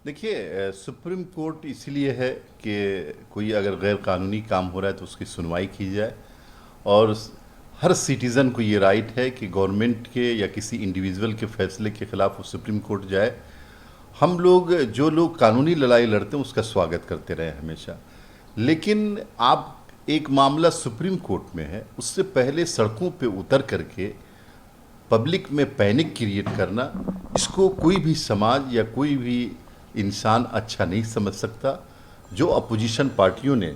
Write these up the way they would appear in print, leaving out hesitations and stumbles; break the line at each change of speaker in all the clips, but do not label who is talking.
देखिए, supreme court इसलिए है कि कोई अगर गैर कानूनी काम हो रहा है तो उसकी सुनवाई की जाए। और हर सिटीज़न को ये राइट है कि गवर्नमेंट के या किसी इंडिविजुअल के फैसले के खिलाफ वो सुप्रीम कोर्ट जाए। हम लोग जो लोग कानूनी लड़ाई लड़ते हैं उसका स्वागत करते रहे हमेशा। लेकिन आप एक मामला सुप्रीम कोर्ट में है, उससे पहले सड़कों पे उतर करके पब्लिक में पैनिक क्रिएट करना, इसको कोई भी समाज या कोई भी इंसान अच्छा नहीं समझ सकता। जो अपोजिशन पार्टियों ने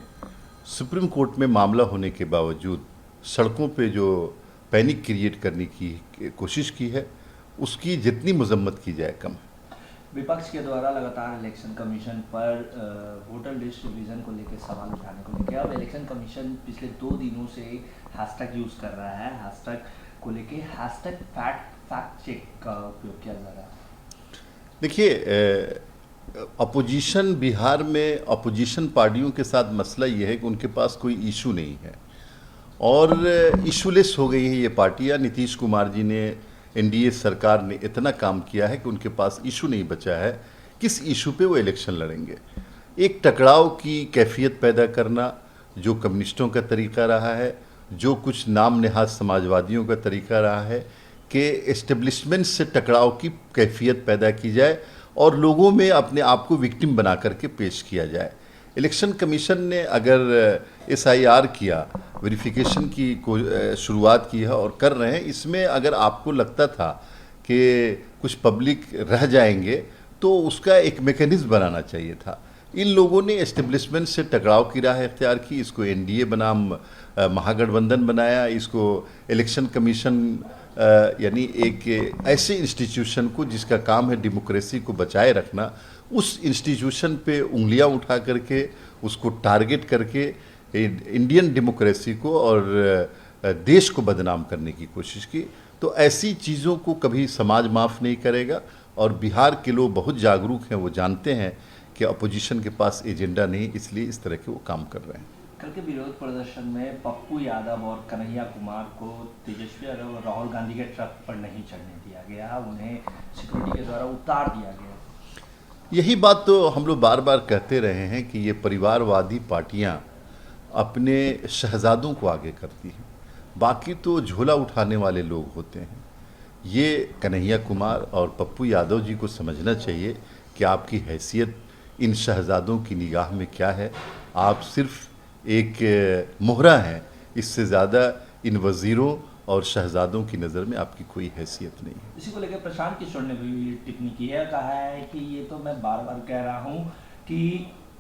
सुप्रीम कोर्ट में मामला होने के बावजूद सड़कों पे जो पैनिक क्रिएट करने की कोशिश की है, उसकी जितनी मजम्मत की जाए कम है।
विपक्ष के द्वारा लगातार इलेक्शन कमीशन पर वोटर लिस्ट रिवीजन को लेकर सवाल उठाने को लेकर, अब इलेक्शन कमीशन पिछले 2 दिनों से हैशटैग यूज़ कर रहा है। हैशटैग को लेकर हैशटैग फैक्ट चेक का उपयोग किया जा रहा है।
देखिए, अपोजिशन बिहार में अपोजिशन पार्टियों के साथ मसला ये है कि उनके पास कोई इशू नहीं है और इशूलेस हो गई है ये पार्टियां। नीतीश कुमार जी ने, एनडीए सरकार ने इतना काम किया है कि उनके पास इशू नहीं बचा है किस इशू पे वो इलेक्शन लड़ेंगे। एक टकराव की कैफियत पैदा करना जो कम्युनिस्टों का तरीका रहा है, जो कुछ नाम नेहाज समाजवादियों का तरीका रहा है कि एस्टेब्लिशमेंट से टकराव की कैफियत पैदा की जाए और लोगों में अपने आप को विक्टिम बना करके पेश किया जाए। इलेक्शन कमीशन ने अगर एसआईआर किया, वेरिफिकेशन की शुरुआत की है और कर रहे हैं, इसमें अगर आपको लगता था कि कुछ पब्लिक रह जाएंगे तो उसका एक मैकेनिज्म बनाना चाहिए था। इन लोगों ने एस्टेब्लिशमेंट से टकराव की राह इख्तियार की, इसको एनडीए बनाम महागठबंधन बनाया, इसको इलेक्शन कमीशन यानी एक ऐसे इंस्टीट्यूशन को जिसका काम है डेमोक्रेसी को बचाए रखना, उस इंस्टीट्यूशन पे उंगलियां उठा करके उसको टारगेट करके इंडियन डेमोक्रेसी को और देश को बदनाम करने की कोशिश की। तो ऐसी चीज़ों को कभी समाज माफ़ नहीं करेगा और बिहार के लोग बहुत जागरूक हैं, वो जानते हैं कि अपोजिशन के पास एजेंडा नहीं, इसलिए इस तरह के वो काम कर रहे हैं।
कल के विरोध प्रदर्शन में पप्पू यादव और कन्हैया कुमार को तेजस्वी यादव और राहुल गांधी के ट्रक पर नहीं चढ़ने दिया गया, उन्हें सिक्योरिटी के द्वारा उतार दिया गया।
यही बात तो हम लोग बार बार कहते रहे हैं कि ये परिवारवादी पार्टियां अपने शहजादों को आगे करती हैं, बाकी तो झोला उठाने वाले लोग होते हैं। ये कन्हैया कुमार और पप्पू यादव जी को समझना चाहिए कि आपकी हैसियत इन शहजादों की निगाह में क्या है। आप सिर्फ एक मोहरा हैं, इससे ज़्यादा इन वज़ीरों और शहजादों की नज़र में आपकी कोई हैसियत नहीं है।
इसी को लेकर प्रशांत किशोर ने भी टिप्पणी की है, कहा है कि ये तो मैं बार बार कह रहा हूँ कि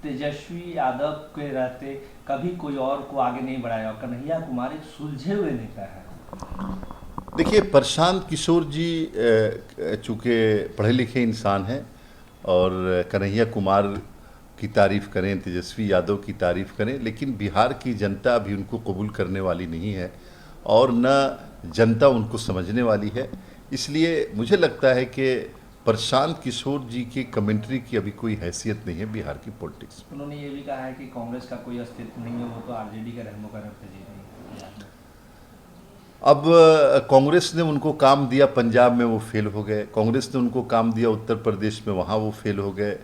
तेजस्वी यादव के रहते कभी कोई और को आगे नहीं बढ़ाया और कन्हैया कुमार एक सुलझे हुए नेता है।
देखिए, प्रशांत किशोर जी चूँकि पढ़े लिखे इंसान हैं और कन्हैया कुमार की तारीफ़ करें, तेजस्वी यादव की तारीफ़ करें, लेकिन बिहार की जनता अभी उनको कबूल करने वाली नहीं है और न जनता उनको समझने वाली है। इसलिए मुझे लगता है कि प्रशांत किशोर जी की कमेंट्री की अभी कोई हैसियत नहीं है बिहार की पॉलिटिक्स में।
उन्होंने ये भी कहा है कि कांग्रेस का कोई अस्तित्व नहीं है, वो तो आरजेडी का रहमो का रखते जी नहीं।
अब कांग्रेस ने उनको काम दिया पंजाब में, वो फेल हो गए। कांग्रेस ने उनको काम दिया उत्तर प्रदेश में, वहाँ वो फेल हो गए।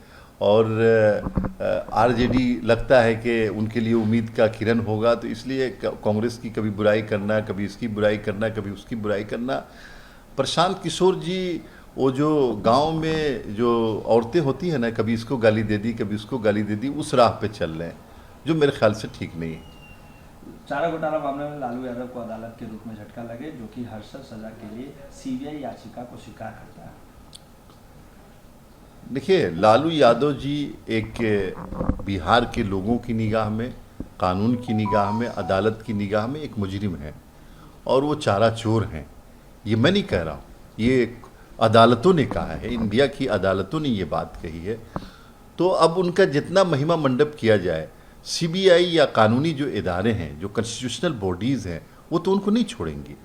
और आरजेडी लगता है कि उनके लिए उम्मीद का किरण होगा, तो इसलिए कांग्रेस की कभी बुराई करना, कभी इसकी बुराई करना, कभी उसकी बुराई करना। प्रशांत किशोर जी वो जो गांव में जो औरतें होती हैं ना, कभी इसको गाली दे दी, कभी उसको गाली दे दी, उस राह पे चल रहे हैं, जो मेरे ख्याल से ठीक नहीं है।
चारा घोटाला मामले में लालू यादव को अदालत के रूप में झटका लगे, जो कि हर्षद सजा के लिए सीबीआई याचिका को स्वीकार करता है।
देखिए, लालू यादव जी एक बिहार के लोगों की निगाह में, कानून की निगाह में, अदालत की निगाह में एक मुजरिम है और वो चारा चोर हैं। ये मैं नहीं कह रहा हूँ, ये अदालतों ने कहा है, इंडिया की अदालतों ने ये बात कही है। तो अब उनका जितना महिमा मंडप किया जाए, सीबीआई या कानूनी जो इदारे हैं, जो कॉन्स्टिट्यूशनल बॉडीज़ हैं, वो तो उनको नहीं छोड़ेंगी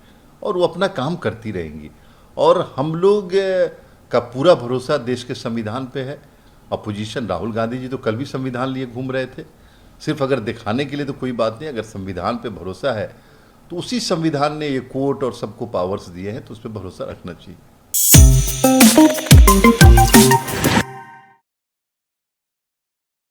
और वो अपना काम करती रहेंगी। और हम लोग का पूरा भरोसा देश के संविधान पे है। अपोजिशन राहुल गांधी जी तो कल भी संविधान लिए घूम रहे थे, सिर्फ अगर दिखाने के लिए तो कोई बात नहीं। अगर संविधान पे भरोसा है तो उसी संविधान ने ये कोर्ट और सबको पावर्स दिए हैं, तो उस पर भरोसा रखना चाहिए।